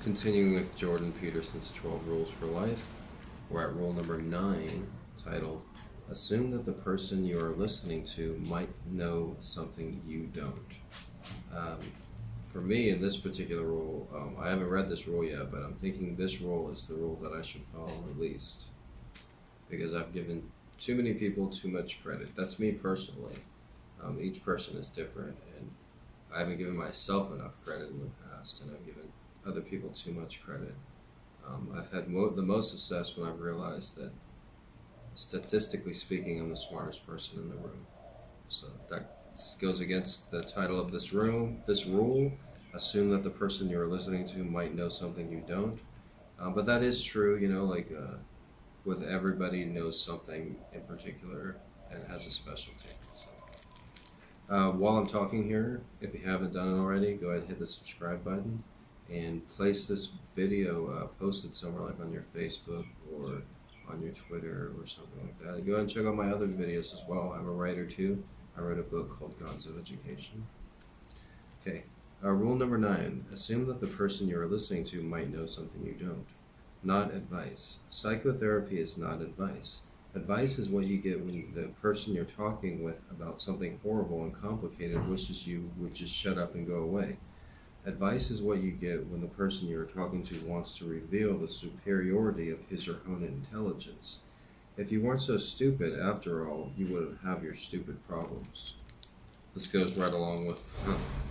Continuing with Jordan Peterson's 12 Rules for Life, we're at rule number 9, titled Assume that the person you are listening to might know something you don't. Um, for me, in this particular rule, I haven't read this rule yet, but I'm thinking this rule is the rule that I should follow the least. Because I've given too many people too much credit. That's me personally. Each person is different, and I haven't given myself enough credit in the past, and I've given other people too much credit. I've had the most success when I've realized that, statistically speaking, I'm the smartest person in the room. So that goes against the title of this room. This rule: assume that the person you're listening to might know something you don't. But that is true, with everybody knows something in particular and has a specialty. So, while I'm talking here, if you haven't done it already, go ahead and hit the subscribe button and place this video posted somewhere like on your Facebook or on your Twitter or something like that. Go ahead and check out my other videos as well. I'm a writer too. I wrote a book called Gods of Education. Okay, rule number 9. Assume that the person you are listening to might know something you don't. Not advice. Psychotherapy is not advice. Advice is what you get when the person you're talking with about something horrible and complicated wishes you would just shut up and go away. Advice is what you get when the person you're talking to wants to reveal the superiority of his or her own intelligence. If you weren't so stupid, after all, you wouldn't have your stupid problems. This goes right along with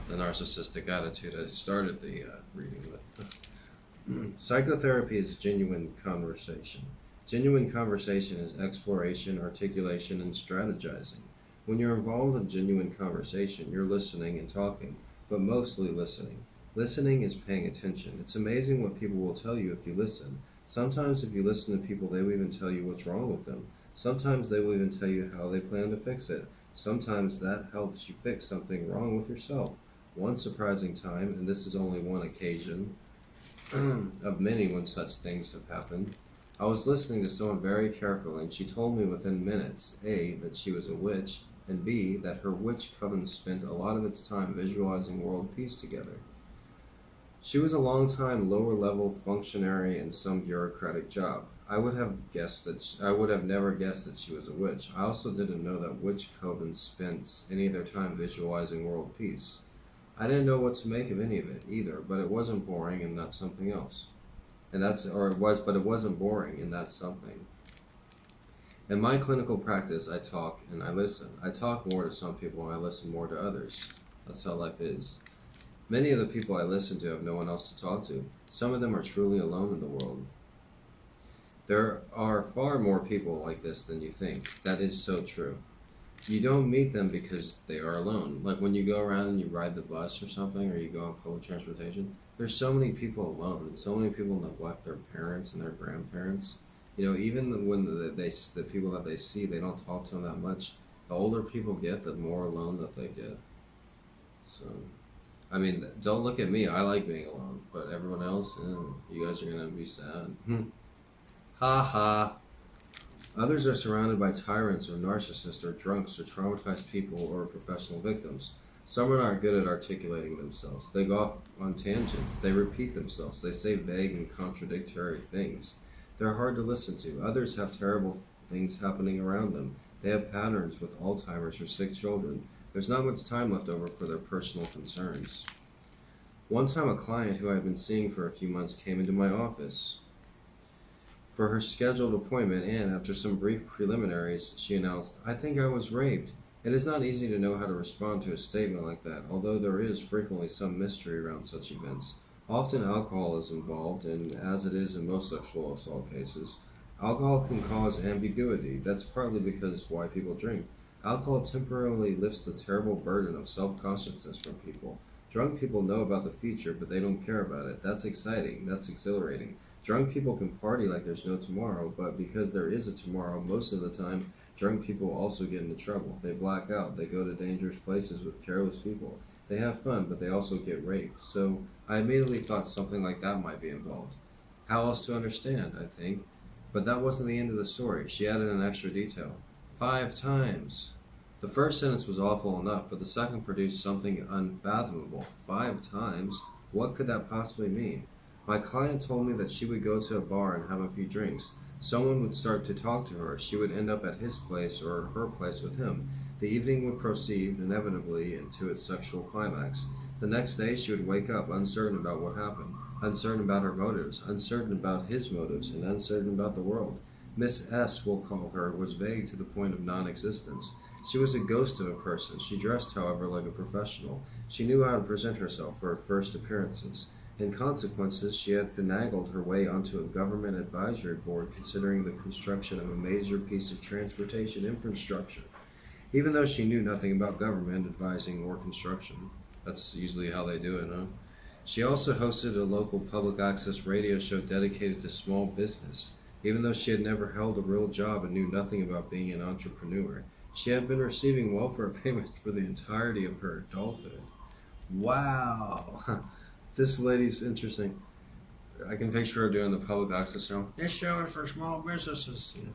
the narcissistic attitude I started the reading with. Psychotherapy is genuine conversation. Genuine conversation is exploration, articulation, and strategizing. When you're involved in genuine conversation, you're listening and talking, but mostly listening. Listening is paying attention. It's amazing what people will tell you if you listen. Sometimes if you listen to people, they will even tell you what's wrong with them. Sometimes they will even tell you how they plan to fix it. Sometimes that helps you fix something wrong with yourself. One surprising time, and this is only one occasion of many when such things have happened, I was listening to someone very carefully, and she told me within minutes, A, that she was a witch, and B, that her witch coven spent a lot of its time visualizing world peace together. She was a long-time lower-level functionary in some bureaucratic job. I would have never guessed that she was a witch. I also didn't know that witch covens spent any of their time visualizing world peace. I didn't know what to make of any of it either, but it wasn't boring, and that's something else. But it wasn't boring, and that's something. In my clinical practice, I talk and I listen. I talk more to some people and I listen more to others. That's how life is. Many of the people I listen to have no one else to talk to. Some of them are truly alone in the world. There are far more people like this than you think. That is so true. You don't meet them because they are alone. Like when you go around and you ride the bus or something, or you go on public transportation, there's so many people alone, and so many people neglect their parents and their grandparents. Even when the people that they see, they don't talk to them that much. The older people get, the more alone that they get. So, don't look at me. I like being alone, but everyone else, you guys are gonna be sad. Ha ha. Others are surrounded by tyrants or narcissists or drunks or traumatized people or professional victims. Some are not good at articulating themselves. They go off on tangents. They repeat themselves. They say vague and contradictory things. They're hard to listen to. Others have terrible things happening around them. They have patterns with Alzheimer's or sick children. There's not much time left over for their personal concerns. One time a client who I had been seeing for a few months came into my office for her scheduled appointment, and after some brief preliminaries, she announced, "I think I was raped." It is not easy to know how to respond to a statement like that, although there is frequently some mystery around such events. Often alcohol is involved, and as it is in most sexual assault cases, alcohol can cause ambiguity. That's partly because why people drink. Alcohol temporarily lifts the terrible burden of self-consciousness from people. Drunk people know about the future, but they don't care about it. That's exciting. That's exhilarating. Drunk people can party like there's no tomorrow, but because there is a tomorrow, most of the time, drunk people also get into trouble. They black out. They go to dangerous places with careless people. They have fun, but they also get raped. So I immediately thought something like that might be involved. How else to understand, I think. But that wasn't the end of the story. She added an extra detail. 5 times. The first sentence was awful enough, but the second produced something unfathomable. 5 times? What could that possibly mean? My client told me that she would go to a bar and have a few drinks. Someone would start to talk to her. She would end up at his place or her place with him. The evening would proceed inevitably into its sexual climax. The next day she would wake up uncertain about what happened, uncertain about her motives, uncertain about his motives, and uncertain about the world. Miss S, we'll call her, was vague to the point of non-existence. She was a ghost of a person. She dressed, however, like a professional. She knew how to present herself for her first appearances. In consequences, she had finagled her way onto a government advisory board considering the construction of a major piece of transportation infrastructure, even though she knew nothing about government advising or construction. That's usually how they do it, huh? She also hosted a local public access radio show dedicated to small business. Even though she had never held a real job and knew nothing about being an entrepreneur, she had been receiving welfare payments for the entirety of her adulthood. Wow! This lady's interesting. I can picture her doing the public access show. This show is for small businesses. Yeah.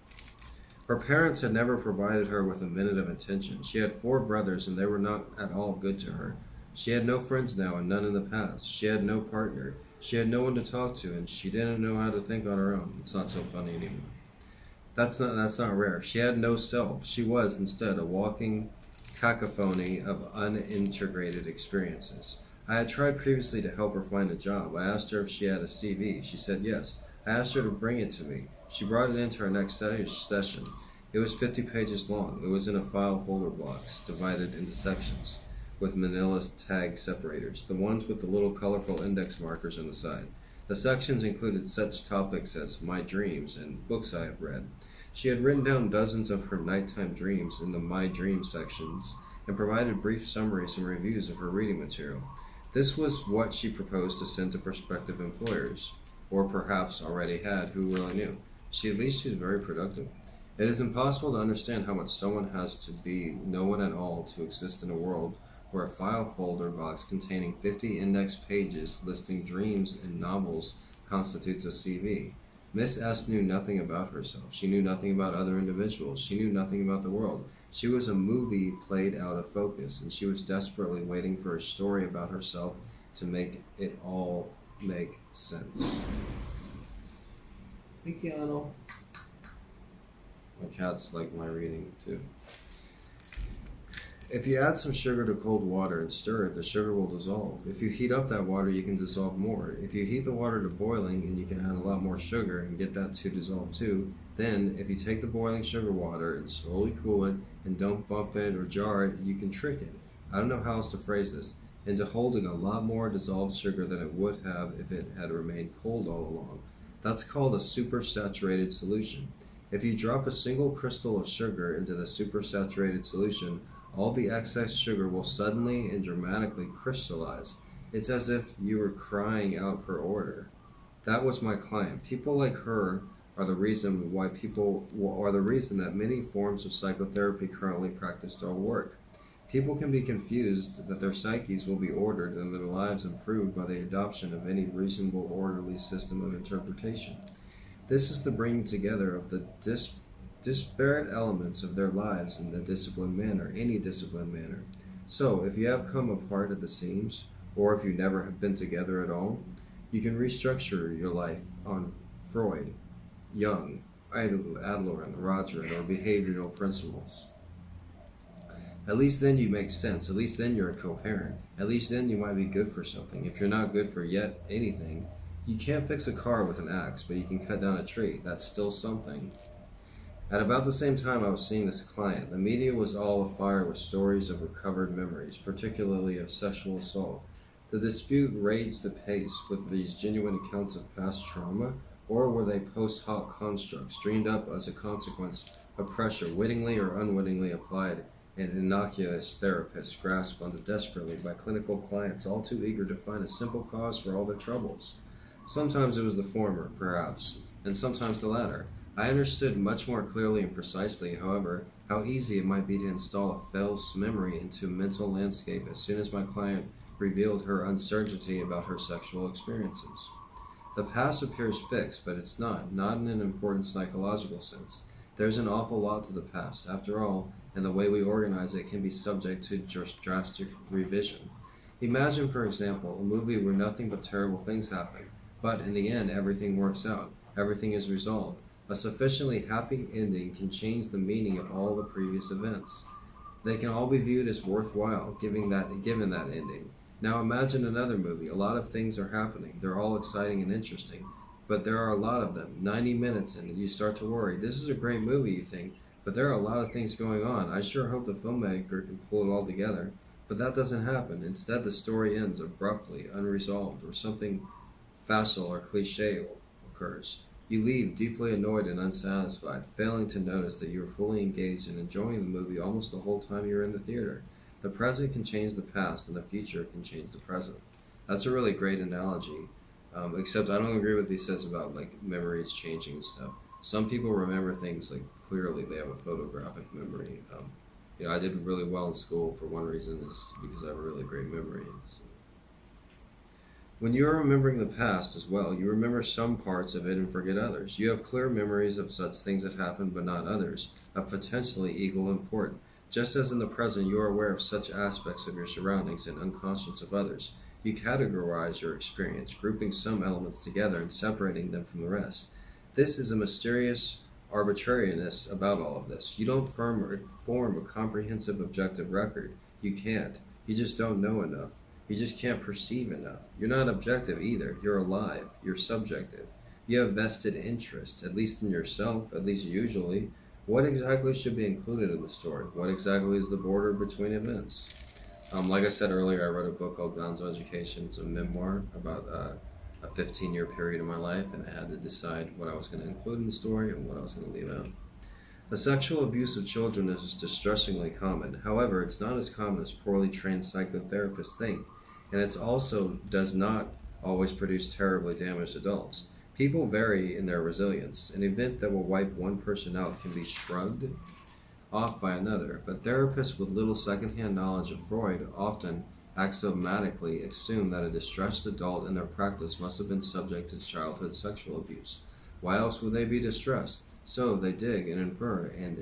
Her parents had never provided her with a minute of attention. She had 4 brothers, and they were not at all good to her. She had no friends now and none in the past. She had no partner. She had no one to talk to, and she didn't know how to think on her own. It's not so funny anymore. That's not rare. She had no self. She was, instead, a walking cacophony of unintegrated experiences. I had tried previously to help her find a job. I asked her if she had a CV. She said yes. I asked her to bring it to me. She brought it into our next session. It was 50 pages long. It was in a file folder box, divided into sections, with manila tag separators, the ones with the little colorful index markers on the side. The sections included such topics as my dreams and books I have read. She had written down dozens of her nighttime dreams in the My Dreams sections and provided brief summaries and reviews of her reading material. This was what she proposed to send to prospective employers, or perhaps already had, who really knew. At least she was very productive. It is impossible to understand how much someone has to be no one at all to exist in a world where a file folder box containing 50 index pages listing dreams and novels constitutes a CV. Miss S knew nothing about herself. She knew nothing about other individuals. She knew nothing about the world. She was a movie played out of focus, and she was desperately waiting for a story about herself to make it all make sense. Hey, Keanu. My cats like my reading, too. If you add some sugar to cold water and stir it, the sugar will dissolve. If you heat up that water, you can dissolve more. If you heat the water to boiling, and you can add a lot more sugar and get that to dissolve too, then if you take the boiling sugar water and slowly cool it, and don't bump it or jar it, you can trick it. I don't know how else to phrase this, into holding a lot more dissolved sugar than it would have if it had remained cold all along. That's called a supersaturated solution. If you drop a single crystal of sugar into the supersaturated solution, all the excess sugar will suddenly and dramatically crystallize. It's as if you were crying out for order. That was my client. People like her are the reason that many forms of psychotherapy currently practiced don't work. People can be confused that their psyches will be ordered and their lives improved by the adoption of any reasonable, orderly system of interpretation. This is the bringing together of the disparate elements of their lives in a disciplined manner, any disciplined manner. So, if you have come apart at the seams, or if you never have been together at all, you can restructure your life on Freud, Jung, Adler, and Roger, or behavioral principles. At least then you make sense. At least then you're coherent. At least then you might be good for something. If you're not good for yet anything, you can't fix a car with an axe, but you can cut down a tree. That's still something. At about the same time I was seeing this client, the media was all afire with stories of recovered memories, particularly of sexual assault. The dispute raged apace with these genuine accounts of past trauma, or were they post hoc constructs dreamed up as a consequence of pressure wittingly or unwittingly applied and innocuous therapists grasped onto desperately by clinical clients all too eager to find a simple cause for all their troubles? Sometimes it was the former, perhaps, and sometimes the latter. I understood much more clearly and precisely, however, how easy it might be to install a false memory into a mental landscape as soon as my client revealed her uncertainty about her sexual experiences. The past appears fixed, but it's not in an important psychological sense. There's an awful lot to the past, after all, and the way we organize it can be subject to drastic revision. Imagine, for example, a movie where nothing but terrible things happen. But in the end, everything works out. Everything is resolved. A sufficiently happy ending can change the meaning of all the previous events. They can all be viewed as worthwhile, given that ending. Now imagine another movie. A lot of things are happening. They're all exciting and interesting. But there are a lot of them. 90 minutes in, and you start to worry. This is a great movie, you think, but there are a lot of things going on. I sure hope the filmmaker can pull it all together. But that doesn't happen. Instead, the story ends abruptly, unresolved, or something facile or cliche occurs. You leave deeply annoyed and unsatisfied, failing to notice that you were fully engaged and enjoying the movie almost the whole time you were in the theater. The present can change the past, and the future can change the present. That's a really great analogy, except I don't agree with what he says about like memories changing and stuff. Some people remember things like clearly; they have a photographic memory. I did really well in school for one reason is because I have a really great memory. So. When you are remembering the past as well, you remember some parts of it and forget others. You have clear memories of such things that happened but not others, of potentially equal import. Just as in the present you are aware of such aspects of your surroundings and unconscious of others, you categorize your experience, grouping some elements together and separating them from the rest. This is a mysterious arbitrariness about all of this. You don't form a comprehensive objective record. You can't. You just don't know enough. You just can't perceive enough. You're not objective either. You're alive. You're subjective. You have vested interest, at least in yourself, at least usually. What exactly should be included in the story? What exactly is the border between events? Like I said earlier, I wrote a book called Gonzo Education. It's a memoir about a 15-year period of my life, and I had to decide what I was going to include in the story and what I was going to leave out. The sexual abuse of children is distressingly common. However, it's not as common as poorly trained psychotherapists think, and it also does not always produce terribly damaged adults. People vary in their resilience. An event that will wipe one person out can be shrugged off by another, but therapists with little secondhand knowledge of Freud often axiomatically assume that a distressed adult in their practice must have been subject to childhood sexual abuse. Why else would they be distressed? So they dig and infer and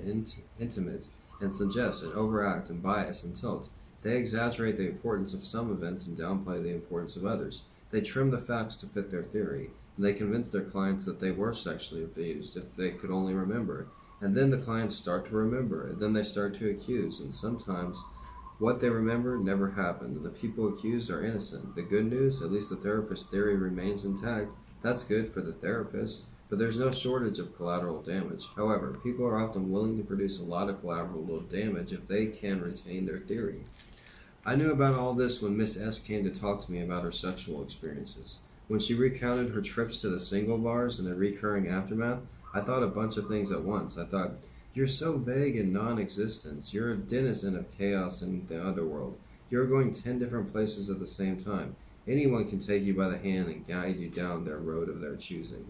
intimate and suggest and overact and bias and tilt. They exaggerate the importance of some events and downplay the importance of others. They trim the facts to fit their theory, and they convince their clients that they were sexually abused if they could only remember. And then the clients start to remember, and then they start to accuse, and sometimes what they remember never happened, and the people accused are innocent. The good news, at least the therapist's theory remains intact. That's good for the therapist, but there's no shortage of collateral damage. However, people are often willing to produce a lot of collateral damage if they can retain their theory. I knew about all this when Miss S came to talk to me about her sexual experiences. When she recounted her trips to the single bars and the recurring aftermath, I thought a bunch of things at once. I thought, you're so vague and non-existent. You're a denizen of chaos in the other world. You're going 10 different places at the same time. Anyone can take you by the hand and guide you down their road of their choosing.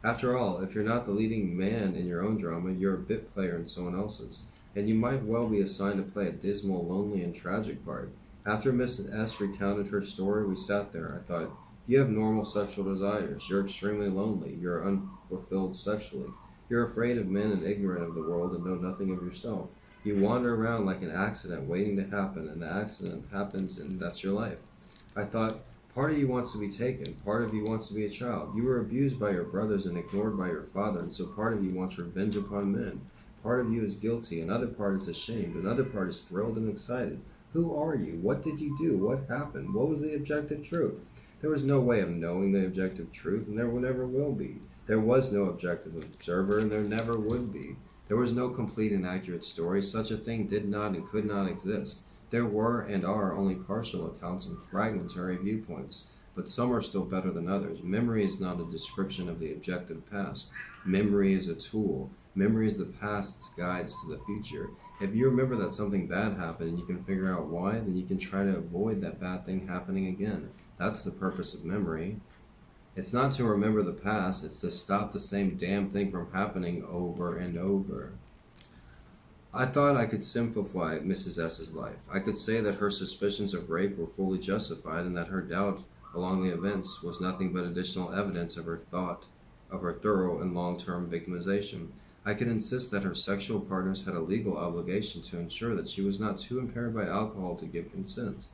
After all, if you're not the leading man in your own drama, you're a bit player in someone else's. And you might well be assigned to play a dismal, lonely, and tragic part. After Miss S recounted her story, we sat there. I thought, you have normal sexual desires. You're extremely lonely. You're unfulfilled sexually. You're afraid of men and ignorant of the world and know nothing of yourself. You wander around like an accident waiting to happen, and the accident happens, and that's your life. I thought, part of you wants to be taken. Part of you wants to be a child. You were abused by your brothers and ignored by your father, and so part of you wants revenge upon men. Part of you is guilty, another part is ashamed, another part is thrilled and excited. Who are you? What did you do? What happened? What was the objective truth? There was no way of knowing the objective truth, and there never will be. There was no objective observer, and there never would be. There was no complete and accurate story. Such a thing did not and could not exist. There were and are only partial accounts and fragmentary viewpoints, but some are still better than others. Memory is not a description of the objective past. Memory is a tool. Memory is the past's guides to the future. If you remember that something bad happened and you can figure out why, then you can try to avoid that bad thing happening again. That's the purpose of memory. It's not to remember the past, it's to stop the same damn thing from happening over and over. I thought I could simplify Mrs. S.'s life. I could say that her suspicions of rape were fully justified and that her doubt along the events was nothing but additional evidence of her thorough and long-term victimization. I could insist that her sexual partners had a legal obligation to ensure that she was not too impaired by alcohol to give consent.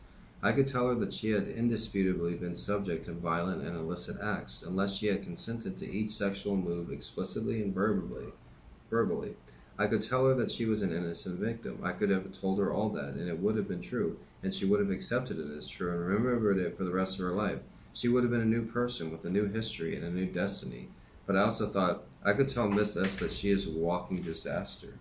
I could tell her that she had indisputably been subject to violent and illicit acts, unless she had consented to each sexual move explicitly and verbally. I could tell her that she was an innocent victim. I could have told her all that, and it would have been true, and she would have accepted it as true and remembered it for the rest of her life. She would have been a new person with a new history and a new destiny. But I also thought, I could tell Miss S that she is a walking disaster.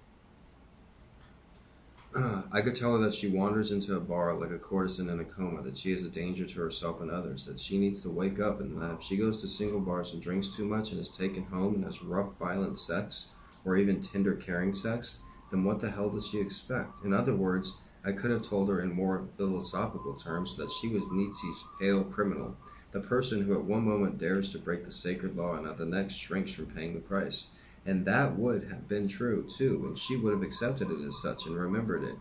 I could tell her that she wanders into a bar like a courtesan in a coma, that she is a danger to herself and others, that she needs to wake up, and that if she goes to single bars and drinks too much and is taken home and has rough, violent sex, or even tender, caring sex, then what the hell does she expect? In other words, I could have told her in more philosophical terms that she was Nietzsche's pale criminal, the person who at one moment dares to break the sacred law and at the next shrinks from paying the price. And that would have been true, too, and she would have accepted it as such and remembered it.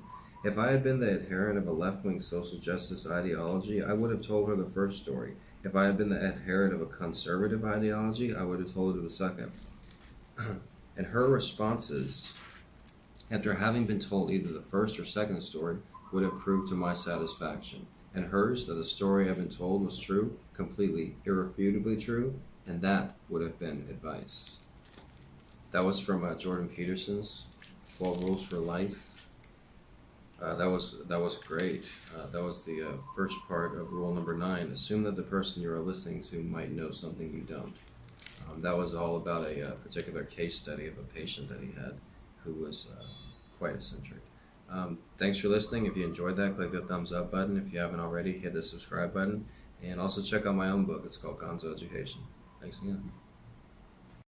If I had been the adherent of a left-wing social justice ideology, I would have told her the first story. If I had been the adherent of a conservative ideology, I would have told her the second. And her responses, after having been told either the first or second story, would have proved to my satisfaction. And hers, that the story I've been told was true, completely, irrefutably true, and that would have been advice. That was from Jordan Peterson's 12 Rules for Life. That was great. That was the first part of rule number 9. Assume that the person you are listening to might know something you don't. That was all about a particular case study of a patient that he had who was quite eccentric. Thanks for listening. If you enjoyed that, click the thumbs up button. If you haven't already, hit the subscribe button. And also check out my own book. It's called Gonzo Education. Thanks again.